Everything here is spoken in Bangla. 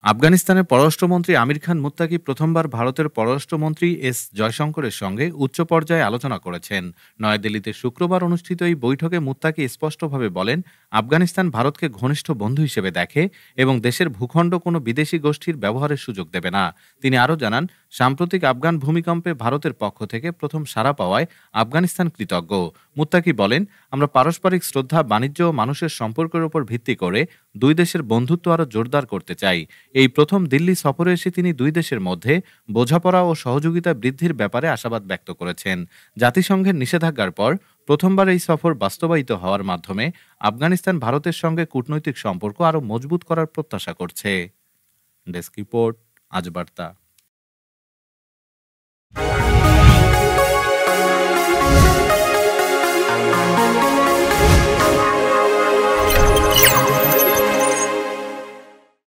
আফগানিস্তানের পররাষ্ট্রমন্ত্রী আমির খান মুত্তাকি প্রথমবার ভারতের পররাষ্ট্রমন্ত্রী এস জয়শঙ্করের সঙ্গে উচ্চ পর্যায়ে আলোচনা করেছেন। নয়াদিল্লিতে শুক্রবার অনুষ্ঠিত এই বৈঠকে মুত্তাকি স্পষ্টভাবে বলেন, আফগানিস্তান ভারতকে ঘনিষ্ঠ বন্ধু হিসেবে দেখে এবং দেশের ভূখণ্ড কোনো বিদেশি গোষ্ঠীর ব্যবহারের সুযোগ দেবে না। তিনি আরও জানান, সাম্প্রতিক আফগান ভূমিকম্পে ভারতের পক্ষ থেকে প্রথম সাড়া পাওয়ায় আফগানিস্তান কৃতজ্ঞ। মুত্তাকি বলেন, আমরা পারস্পরিক শ্রদ্ধা, বাণিজ্য ও মানুষের সম্পর্কের উপর ভিত্তি করে দুই দেশের বন্ধুত্ব আরও জোরদার করতে চাই। এই প্রথম দিল্লি সফরে এসে তিনি দুই দেশের মধ্যে বোঝাপড়া ও সহযোগিতা বৃদ্ধির ব্যাপারে আশাবাদ ব্যক্ত করেছেন। জাতিসংঘের নিষেধাজ্ঞার পর প্রথমবার এই সফর বাস্তবায়িত হওয়ার মাধ্যমে আফগানিস্তান ভারতের সঙ্গে কূটনৈতিক সম্পর্ক আরও মজবুত করার প্রত্যাশা করছে। ডেস্ক রিপোর্ট, আজ বার্তা।